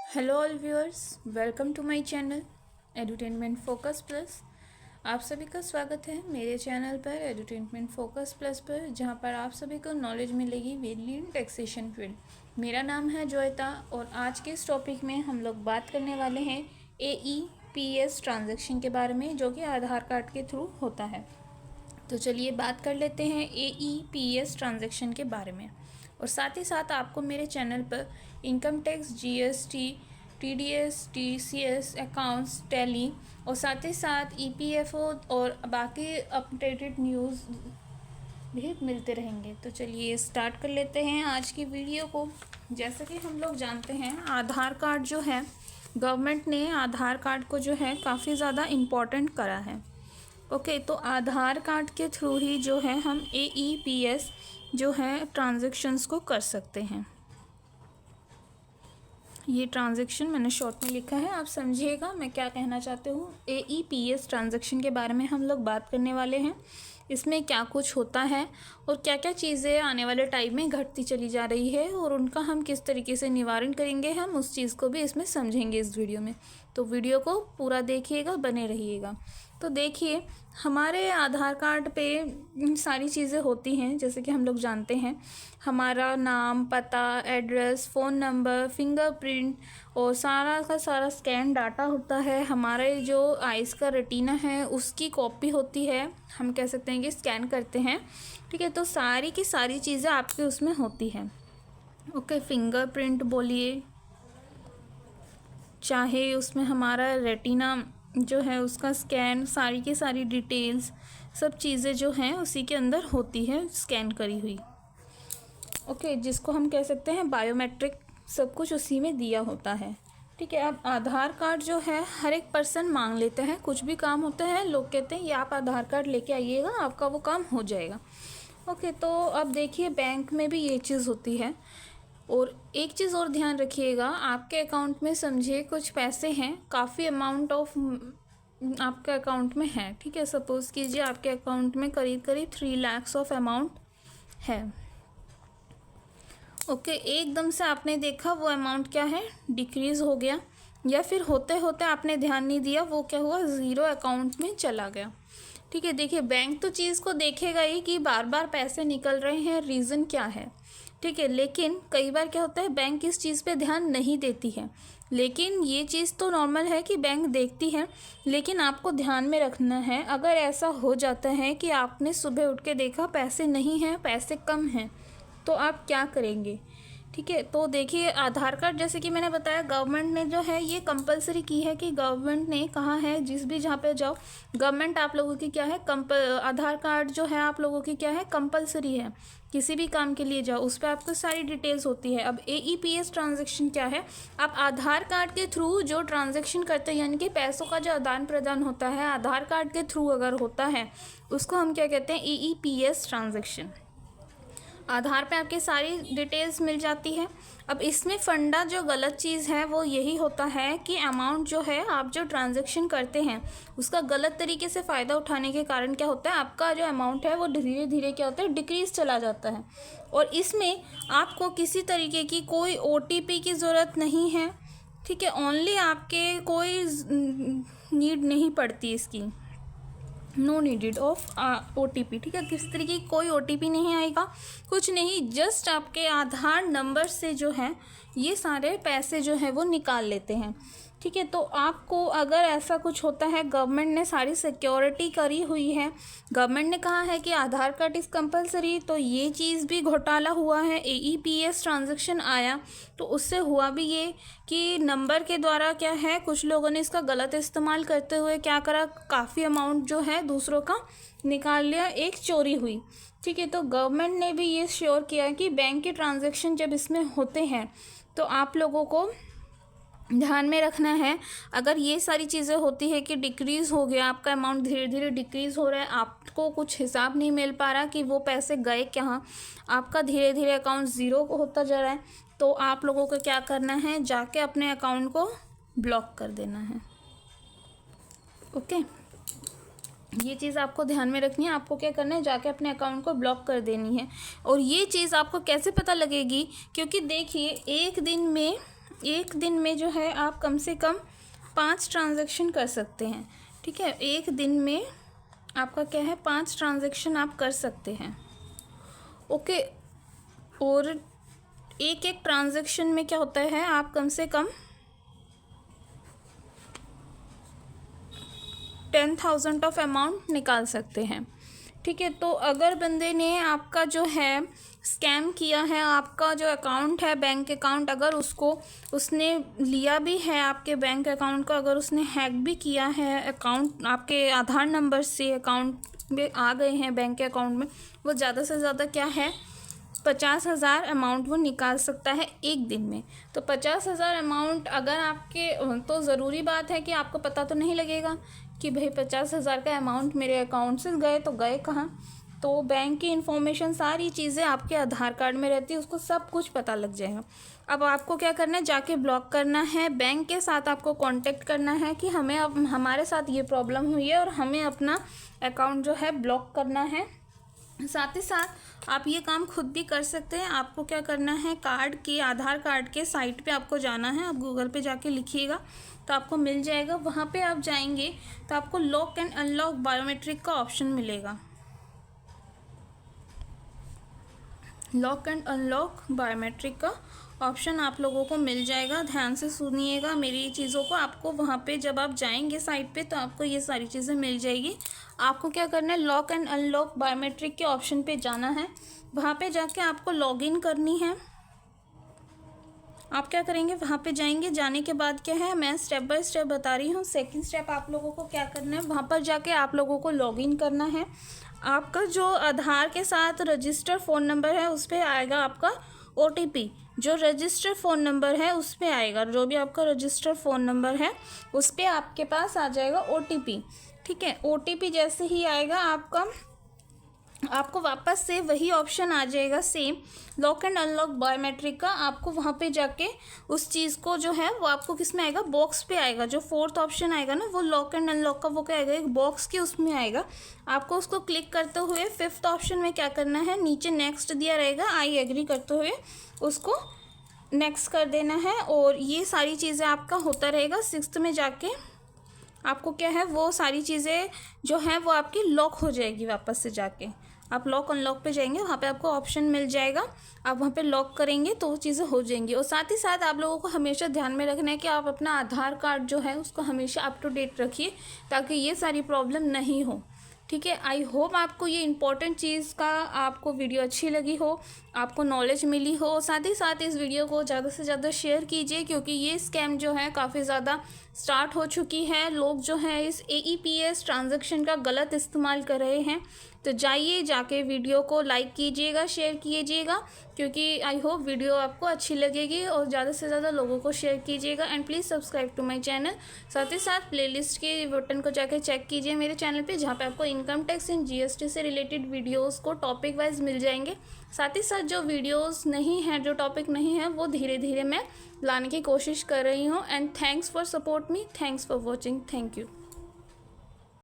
Hello all viewers, welcome to my channel edutainment focus plus. आप सभी का स्वागत है मेरे चैनल पर एडुटेनमेंट फोकस प्लस पर, जहां पर आप सभी को नॉलेज मिलेगी वेनली इन टैक्सेशन फील्ड। मेरा नाम है जोयता और आज के इस टॉपिक में हम लोग बात करने वाले हैं AEPS ट्रांजैक्शन के बारे में, जो कि आधार कार्ड के थ्रू होता है। तो चलिए बात कर लेते हैं AEPS ट्रांजैक्शन के बारे में। और साथ ही साथ आपको मेरे चैनल पर income tax, GST, TDS, TCS, accounts, tally और साथ ही साथ EPFO और बाकी अपडेटेड न्यूज़ भी मिलते रहेंगे। तो चलिए स्टार्ट कर लेते हैं आज की वीडियो को। जैसे कि हम लोग जानते हैं, आधार कार्ड जो है, गवर्नमेंट ने आधार कार्ड को जो है काफ़ी ज़्यादा इम्पोर्टेंट करा है। ओके, तो आधार कार्ड के थ्रू ही जो है हम AEPS जो है ट्रांजैक्शंस को कर सकते हैं। ये ट्रांजैक्शन मैंने शॉर्ट में लिखा है, आप समझिएगा मैं क्या कहना चाहती हूँ। AEPS ट्रांजैक्शन के बारे में हम लोग बात करने वाले हैं। इसमें क्या कुछ होता है और क्या क्या चीज़ें आने वाले टाइम में घटती चली जा रही है और उनका हम किस तरीके से निवारण करेंगे, हम उस चीज़ को भी इसमें समझेंगे इस वीडियो में। तो वीडियो को पूरा देखिएगा, बने रहिएगा। तो देखिए, हमारे आधार कार्ड पे सारी चीज़ें होती हैं, जैसे कि हम लोग जानते हैं हमारा नाम, पता, एड्रेस, फ़ोन नंबर, फिंगरप्रिंट और सारा का सारा स्कैन डाटा होता है। हमारे जो आइज़ का रेटिना है उसकी कॉपी होती है, हम कह सकते हैं कि स्कैन करते हैं। ठीक है, तो सारी की सारी चीज़ें आपके उसमें होती हैं। ओके, फिंगरप्रिंट बोलिए, चाहे उसमें हमारा रेटिना जो है उसका स्कैन, सारी की सारी डिटेल्स, सब चीज़ें जो हैं उसी के अंदर होती है स्कैन करी हुई। ओके, जिसको हम कह सकते हैं बायोमेट्रिक, सब कुछ उसी में दिया होता है। ठीक है, अब आधार कार्ड जो है हर एक पर्सन मांग लेते हैं। कुछ भी काम होता है लोग कहते हैं ये आप आधार कार्ड लेके आइएगा, आपका वो काम हो जाएगा। ओके, तो अब देखिए बैंक में भी ये चीज़ होती है। और एक चीज़ और ध्यान रखिएगा, आपके अकाउंट में समझिए कुछ पैसे हैं, काफ़ी अमाउंट ऑफ आपके अकाउंट में है। ठीक है, सपोज़ कीजिए आपके अकाउंट में करीब करीब 3 लाख ऑफ अमाउंट है। ओके, एकदम से आपने देखा वो अमाउंट क्या है, डिक्रीज़ हो गया, या फिर होते होते आपने ध्यान नहीं दिया, वो क्या हुआ, ज़ीरो अकाउंट में चला गया। ठीक है, देखिए बैंक तो चीज़ को देखेगा ही कि बार बार पैसे निकल रहे हैं, रीज़न क्या है। ठीक है, लेकिन कई बार क्या होता है बैंक इस चीज़ पे ध्यान नहीं देती है। लेकिन ये चीज़ तो नॉर्मल है कि बैंक देखती है, लेकिन आपको ध्यान में रखना है, अगर ऐसा हो जाता है कि आपने सुबह उठ के देखा पैसे नहीं हैं, पैसे कम हैं, तो आप क्या करेंगे। ठीक है, तो देखिए आधार कार्ड, जैसे कि मैंने बताया, गवर्नमेंट ने जो है ये कंपलसरी की है कि गवर्नमेंट ने कहा है जिस भी जहाँ पे जाओ, गवर्नमेंट आप लोगों की क्या है, आधार कार्ड जो है आप लोगों की क्या है, कंपलसरी है। किसी भी काम के लिए जाओ उस पर आपको सारी डिटेल्स होती है। अब AEPS ट्रांजैक्शन क्या है, आप आधार कार्ड के थ्रू जो ट्रांजैक्शन करते हैं, यानी कि पैसों का जो आदान प्रदान होता है आधार कार्ड के थ्रू अगर होता है, उसको हम क्या कहते हैं, AEPS ट्रांजैक्शन। आधार पे आपकी सारी डिटेल्स मिल जाती है। अब इसमें फंडा जो गलत चीज़ है वो यही होता है कि अमाउंट जो है आप जो ट्रांजैक्शन करते हैं उसका गलत तरीके से फ़ायदा उठाने के कारण क्या होता है, आपका जो अमाउंट है वो धीरे धीरे क्या होता है, डिक्रीज़ चला जाता है। और इसमें आपको किसी तरीके की कोई OTP की ज़रूरत नहीं है। ठीक है, ओनली आपके कोई नीड नहीं पड़ती इसकी, नो नीडेड ऑफ OTP। ठीक है, किस तरीके की कोई OTP नहीं आएगा, कुछ नहीं, जस्ट आपके आधार नंबर से जो है ये सारे पैसे जो है वो निकाल लेते हैं। ठीक है, तो आपको अगर ऐसा कुछ होता है, गवर्नमेंट ने सारी सिक्योरिटी करी हुई है, गवर्नमेंट ने कहा है कि आधार कार्ड इज़ कंपलसरी, तो ये चीज़ भी घोटाला हुआ है। AEPS ट्रांजैक्शन आया तो उससे हुआ भी ये कि नंबर के द्वारा क्या है, कुछ लोगों ने इसका गलत इस्तेमाल करते हुए क्या करा, काफ़ी अमाउंट जो है दूसरों का निकाल लिया, एक चोरी हुई। ठीक है, तो गवर्नमेंट ने भी ये श्योर किया कि बैंक के ट्रांजैक्शन जब इसमें होते हैं तो आप लोगों को ध्यान में रखना है। अगर ये सारी चीज़ें होती है कि डिक्रीज़ हो गया, आपका अमाउंट धीरे धीरे डिक्रीज़ हो रहा है, आपको कुछ हिसाब नहीं मिल पा रहा कि वो पैसे गए कहाँ, आपका धीरे धीरे अकाउंट ज़ीरो होता जा रहा है, तो आप लोगों को क्या करना है, जाके अपने अकाउंट को ब्लॉक कर देना है। ओके, ये चीज़ आपको ध्यान में रखनी है। आपको क्या करना है, जाके अपने अकाउंट को ब्लॉक कर देनी है। और ये चीज़ आपको कैसे पता लगेगी, क्योंकि देखिए एक दिन में एक दिन में जो है आप कम से कम 5 ट्रांजैक्शन कर सकते हैं। ठीक है, एक दिन में आपका क्या है 5 ट्रांजैक्शन आप कर सकते हैं। ओके, और एक एक ट्रांजैक्शन में क्या होता है आप कम से कम 10,000 ऑफ अमाउंट निकाल सकते हैं। ठीक है, तो अगर बंदे ने आपका जो है स्कैम किया है, आपका जो अकाउंट है बैंक अकाउंट, अगर उसने लिया भी है आपके बैंक अकाउंट को, अगर उसने हैक भी किया है अकाउंट, आपके आधार नंबर से अकाउंट में आ गए हैं बैंक अकाउंट में, वो ज़्यादा से ज़्यादा क्या है 50,000 अमाउंट वो निकाल सकता है एक दिन में। तो 50,000 अमाउंट अगर आपके, तो ज़रूरी बात है कि आपको पता तो नहीं लगेगा कि भाई 50,000 का अमाउंट मेरे अकाउंट से गए, तो गए कहाँ। तो बैंक की इन्फॉर्मेशन सारी चीज़ें आपके आधार कार्ड में रहती है, उसको सब कुछ पता लग जाएगा। अब आपको क्या करना है, जाके ब्लॉक करना है, बैंक के साथ आपको कांटेक्ट करना है कि हमें अब हमारे साथ ये प्रॉब्लम हुई है और हमें अपना अकाउंट जो है ब्लॉक करना है। साथ ही साथ आप ये काम खुद भी कर सकते हैं। आपको क्या करना है, आधार कार्ड के साइट पे आपको जाना है। आप गूगल पे जाके लिखिएगा तो आपको मिल जाएगा। वहाँ पे आप जाएंगे तो आपको लॉक एंड अनलॉक बायोमेट्रिक का ऑप्शन मिलेगा। लॉक एंड अनलॉक बायोमेट्रिक का ऑप्शन आप लोगों को मिल जाएगा। ध्यान से सुनिएगा मेरी चीज़ों को। आपको वहाँ पे जब आप जाएंगे साइट पे तो आपको ये सारी चीज़ें मिल जाएगी। आपको क्या करना है, लॉक एंड अनलॉक बायोमेट्रिक के ऑप्शन पे जाना है। वहाँ पे जाके आपको लॉगिन करनी है। आप क्या करेंगे, वहाँ पे जाएंगे, जाने के बाद क्या है, मैं स्टेप बाय स्टेप बता रही हूँ। सेकंड स्टेप आप लोगों को क्या करना है, वहाँ पर जाके आप लोगों को लॉगिन करना है। आपका जो आधार के साथ रजिस्टर फ़ोन नंबर है उस पर आएगा आपका OTP। जो रजिस्टर फ़ोन नंबर है उस पर आएगा, जो भी आपका रजिस्टर फ़ोन नंबर है उस पर आपके पास आ जाएगा OTP। ठीक है, OTP जैसे ही आएगा आपको वापस से वही ऑप्शन आ जाएगा same, lock and unlock biometric का। आपको वहाँ पे जाके उस चीज़ को जो है वो आपको किस में आएगा, बॉक्स पे आएगा। जो 4th ऑप्शन आएगा ना वो लॉक एंड अनलॉक का, वो क्या आएगा, एक बॉक्स के उसमें आएगा। आपको उसको क्लिक करते हुए 5th ऑप्शन में क्या करना है, नीचे नेक्स्ट दिया रहेगा, आई एग्री करते हुए उसको नेक्स्ट कर देना है। और ये सारी चीज़ें आपका होता रहेगा। 6th में जाके आपको क्या है, वो सारी चीज़ें जो हैं वो आपकी लॉक हो जाएगी। वापस से जाके आप लॉक अनलॉक पे जाएंगे, वहाँ पे आपको ऑप्शन मिल जाएगा, आप वहाँ पे लॉक करेंगे तो वो चीज़ें हो जाएंगी। और साथ ही साथ आप लोगों को हमेशा ध्यान में रखना है कि आप अपना आधार कार्ड जो है उसको हमेशा अप टू डेट रखिए ताकि ये सारी प्रॉब्लम नहीं हो। ठीक है, आई होप आपको ये इंपॉर्टेंट चीज़ का आपको वीडियो अच्छी लगी हो, आपको नॉलेज मिली हो। साथ ही साथ इस वीडियो को ज़्यादा से ज़्यादा शेयर कीजिए क्योंकि ये स्कैम जो है काफ़ी ज़्यादा स्टार्ट हो चुकी है। लोग जो है इस AEPS ट्रांजैक्शन का गलत इस्तेमाल कर रहे हैं। तो जाके वीडियो को लाइक कीजिएगा, शेयर कीजिएगा क्योंकि आई होप वीडियो आपको अच्छी लगेगी। और ज़्यादा से ज़्यादा लोगों को शेयर कीजिएगा and please subscribe to my channel. साथ ही साथ प्लेलिस्ट के बटन को जाके चेक कीजिए मेरे चैनल पे, जहाँ पे आपको इनकम टैक्स एंड GST से रिलेटेड वीडियोज़ को टॉपिक वाइज मिल जाएंगे। साथ ही साथ जो वीडियोज़ नहीं हैं, जो टॉपिक नहीं है, वो धीरे धीरे मैं लाने की कोशिश कर रही हूँ। And thanks for support me, thanks for watching, thank you.